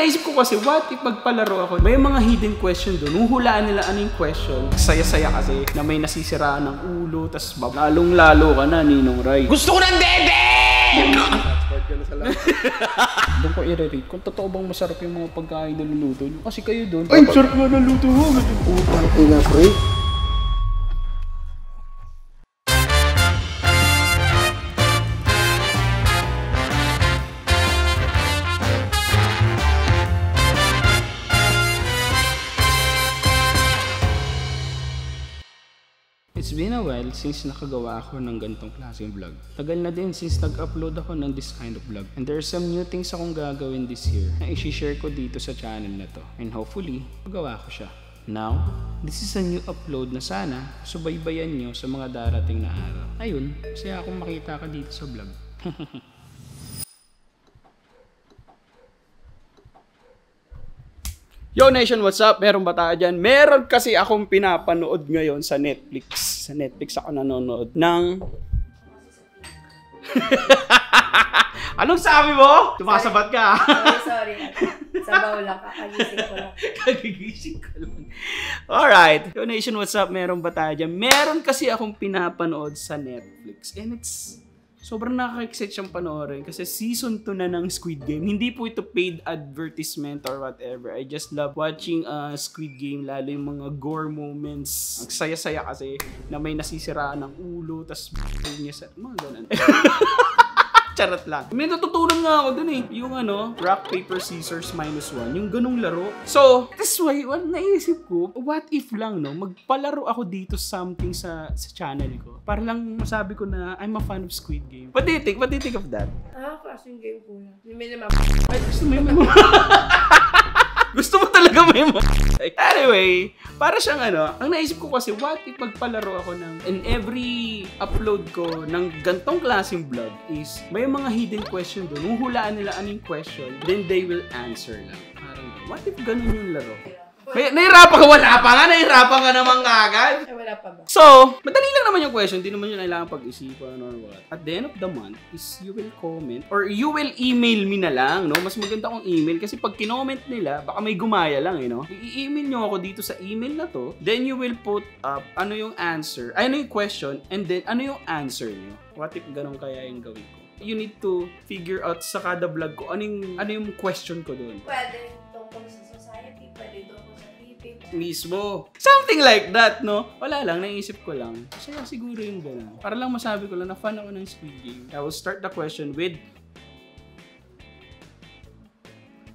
naisip ko kasi, what if magpalaro ako? May mga hidden question doon. Huhulaan nila ano yung question. Saya-saya kasi na may nasisiraan ng ulo, tas lalong-lalo ka na, Ninong Ray. Gusto ko ng dede! Transport ka na sa lahat. Doon ko i-rate kung totoo bang masarap yung mga pagkain na luluto nyo. Kasi kayo doon, ay, sarap nga na luto mo. Utang ina, pre. It's been a while since nakagawa ako ng ganitong klaseng vlog. Tagal na din since nag-upload ako ng this kind of vlog. And there are some new things akong gagawin this year na i-share ko dito sa channel na to. And hopefully, magawa ko siya. Now, this is a new upload na sana subaybayan nyo sa mga darating na araw. Ayun, masaya akong makita ka dito sa vlog. Yo Nation, what's up? Meron ba tayo dyan? Meron kasi akong pinapanood ngayon sa Netflix. Sa Netflix ako nanonood ng... Anong sabi mo? Tumasabat ka. Sorry. Sabaw lang. Kakagising ko lang. Kagigising ko lang. Alright. Yo Nation, what's up? Meron ba tayo dyan? Meron kasi akong pinapanood sa Netflix. And it's... sobrang nakaka-excite siyang panoorin kasi season 2 na ng Squid Game. Hindi po ito paid advertisement or whatever. I just love watching Squid Game, lalo yung mga gore moments. Ang saya-saya kasi na may nasisiraan ng ulo, tas niya sa mga ganun. Charot lang. May natutunan nga ako dun eh. Yung rock, paper, scissors, -1. Yung ganung laro. So, that's why, naisip ko, what if lang, magpalaro ako dito something sa channel ko. Para lang masabi ko na I'm a fan of Squid Game. What do you think? What do you think of that? Klaseng game ko yan. May naman. Ay, gusto mo yung gusto mo talaga may Anyway, para siyang ang naisip ko kasi, what if magpalaro ako ng, in every upload ko ng gantong klaseng vlog is, may mga hidden question doon. Huhulaan nila ano yung question, then they will answer lang. Parang, what if ganun yung laro? Nahirapan ka, wala pa nga, nahirapan ka naman agad. Ay, wala pa ba? So, madali lang naman yung question, di naman yun kailangan pag-isipan or what. At the end of the month is you will comment or you will email me na lang, no? Mas maganda kong email kasi pag kinoment nila, baka may gumaya lang, I-email nyo ako dito sa email na to, then you will put up ano yung answer, ano yung question, and then ano yung answer nyo. What if ganun kaya yung gawin ko? You need to figure out sa kada vlog ko, ano yung question ko doon. Pwede tungkol sa society, pwede tungkol sa TV. Mismo. Something like that, no? Wala lang, naisip ko lang. Kasi siguro yung gano'n. Para lang masabi ko lang na fan ako ng Squid Game. I will start the question with...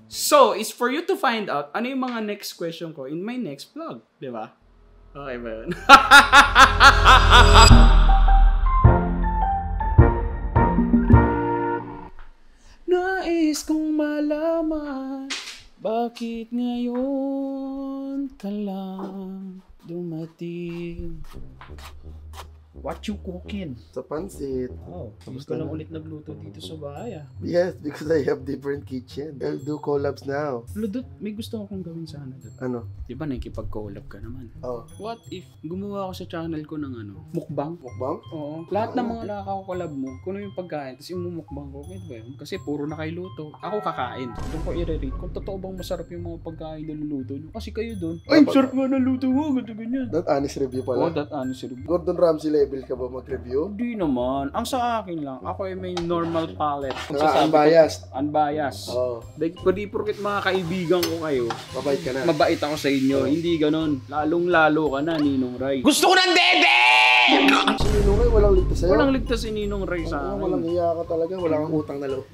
So, it's for you to find out ano yung mga next question ko in my next vlog. Diba? Okay ba yun? Nais kong malaman bakit ngayon ka lang dumating? What you cooking? Sa pansit. Oh, hindi ko lang ulit nagluto dito sa bahay ah. Yes, because I have different kitchen. I'll do collabs now. Ludot, may gusto akong gawin sana doon. Ano? Di ba nakikipag-collab ka naman? Oh. What if gumawa ako sa channel ko ng mukbang? Mukbang? Oo. Lahat ng mga nakaka-collab mo, kung ano yung pagkain, tapos yung mukbang ko, pwede ba yun? Kasi puro na kayo luto. Ako kakain. Doon ko i-rate kung totoo bang masarap yung mga pagkain na luluto nyo. Kasi kayo doon, ay, sarap nga na luto mo, ganyan. That honest review pala. Oh, that honest review. Gordon Ramsay level ka ba mag-review? Hindi naman. Ang sa akin lang, ako ay may normal palate. Unbiased. Unbiased. Oo. Like, pwede porket mga kaibigan ko kayo, Mabait ka na. mabait ako sa inyo. Hindi ganon. Lalong-lalo ka na, Ninong Ray. Gusto ko ng dede! Si Ninong Ray, walang ligtas sa'yo. Walang ligtas si Ninong Ray sa akin. Walang iya ka talaga. Wala kang utang na loob.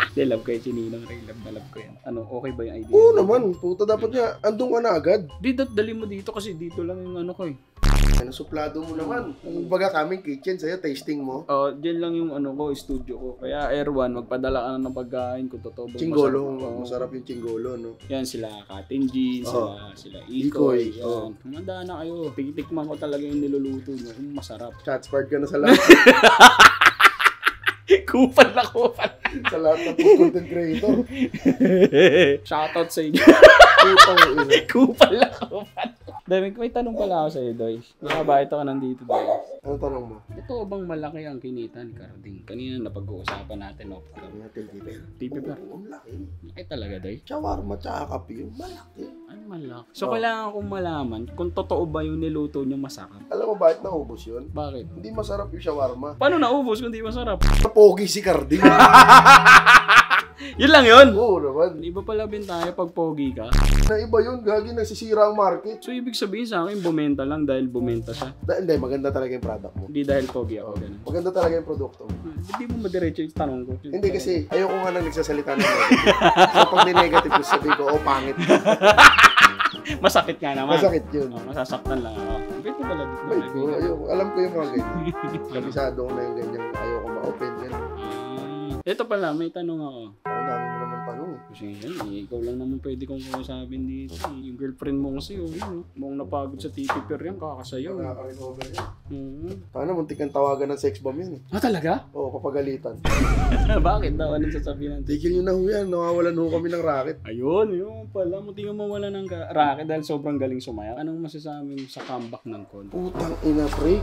Hindi, love kayo si Ninong Ray. Love na love ko yan. Okay ba yung idea? Oo naman. Puta, dapat nga. Andun ka na agad. Di, dali mo dito kasi dito lang yung ko eh. Ano, suplado mo naman. Kung baga kaming kitchen sa'yo, tasting mo. Diyan lang yung ko, studio ko. Kaya Airwan, magpadala ka na ng pagkain ko. Totoo ba? Chinggolo. Masarap yung chinggolo, no? Yan, sila Katin Jean, sila Ikoy. Yan. Humanda na kayo. Titikman ko talaga yung niluluto nyo. Kung masarap. Chatspark ka na sa lahat. Kupal na kupal. Sa lahat ng food content creator. Shoutout sa inyo. Putang ina. Kupal na kupal. Dami, may tanong pala ako sa'yo, Doy. Bakit ako nandito, Doy? Ano tanong mo? Totoo bang malaki ang kinita ni Carding? Kanina napag-uusapan natin off cam. TV per. Oo, malaki. Malaki talaga, day. Shawarma tsaka kape, malaki. Ay, malaki. So, kailangan kong malaman kung totoo ba yung niluto niyo masarap. Alam mo bakit naubos yun? Bakit? Hindi masarap yung shawarma. Paano naubos kung di masarap? Pogi si Carding. Yun lang yun! Oo naman. Iba pala tayo pag pogi ka. Na iba yun, gagi nagsisira ang market. So, ibig sabihin sa akin, bumenta lang dahil bumenta siya. Hindi, maganda talaga yung product mo. Hindi dahil pogi ako, ganun. Maganda talaga yung produkto mo. Hindi mo madiretso yung tanong ko. Hindi kasi, ayoko nga nang nagsasalita ng negative. So pag di-negative ko, sabi ko, oh, pangit. Masakit nga naman. Masakit yun. Oh, masasaktan lang ako. Wait mo pala dito. Wait ko, alam ko yung mga ganyan. Kabisado ko na yung ganyan, ayoko ma-open, gano'n. Ito pala, may tanong ako. Ang dami mo naman tanong eh. Kasi yan, ikaw lang naman pwede kong kausapin dito. Yung girlfriend mo kasi, yun. Mukhang napagod sa TV per yan, kakasayaw. Nakaka-recover yan. Oo. Paano, muntik kang tawagan ng sex bomb yan eh. Ah, talaga? Oo, papagalitan. Bakit daw? Anong sasabihin natin? Tigil nyo na ho yan, nawawalan ho kami ng racket. Ayun, yun pala. Munti nga mawala ng racket dahil sobrang galing sumayaw. Anong masasabi mo sa comeback ng Con? Putang ina, pre.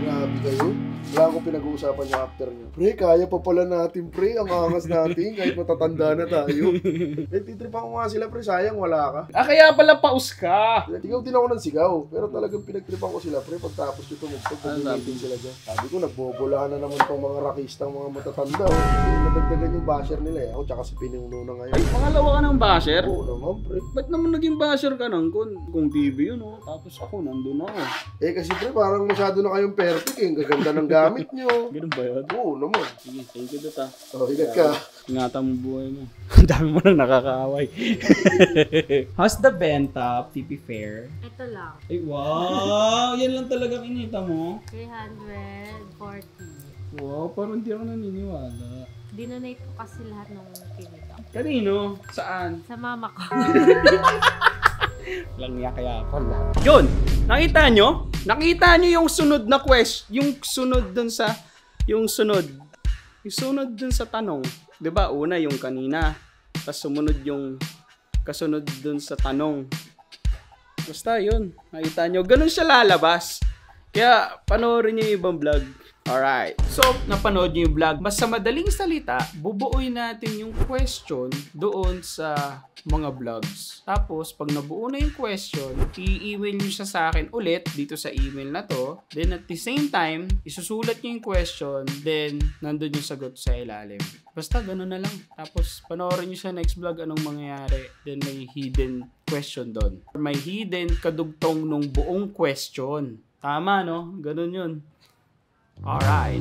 Grabe kayo. Wala akong pinag-uusapan yung after nyo. Pre, kaya pa pala natin, pre. Ang angas natin, kahit matatanda na tayo. Nagtitripan ko nga sila, pre. Sayang, wala ka. Ah, kaya pala paus ka! Sigaw din ako ng sigaw. Pero talagang pinagtripan ko sila, pre. Pagtapos ko tumugtog, pag-meeting sila dyan. Sabi ko, nagbobolaan na naman itong mga rakistang mga matatanda. Nadagdagan yung basher nila eh. Ako tsaka si Pinuno na ngayon. Ay, pangalawa ka ng basher? Oo naman, pre. Ba't naman naging basher ka ng Con? Kung TV yun, oh. Tapos ako, nandun ako. Eh kasi pre, parang masyado na kayong perfect eh. Ang gaganda ng gamit nyo. Ganun ba yun? Oo naman. Sige, thank you dito, Oh, ingat ka. Ingatan mo buhay mo. Ang dami mo nang nakakaaway. How's the benta, TP Fair? Ito lang. Ay, wow! Yan lang talaga kinita mo? 340. Wow, parang hindi ako naniniwala. Dinonate ko kasi lahat ng kinita. Kanino? Saan? Sa mama ko. Lang niya kaya pala. Yun! Nakita nyo? Nakita nyo yung sunod na yung sunod dun sa yung sunod dun sa tanong. 'Di ba? Una yung kanina. Tapos sumunod yung kasunod dun sa tanong. Basta yun. Nakita nyo. Ganun siya lalabas. Kaya panoorin nyo yung ibang vlog. Alright. So, napanood nyo yung vlog. Mas sa madaling salita, bubuuin natin yung question doon sa mga vlogs. Tapos, pag nabuo na yung question, i-email nyo siya sa akin ulit dito sa email na to. Then, at the same time, isusulat nyo yung question. Then, nandun yung sagot sa ilalim. Basta, ganun na lang. Tapos, panoorin nyo sa next vlog anong mangyayari. Then, may hidden question doon. May hidden kadugtong nung buong question. Tama, no? Ganun yun. Alright.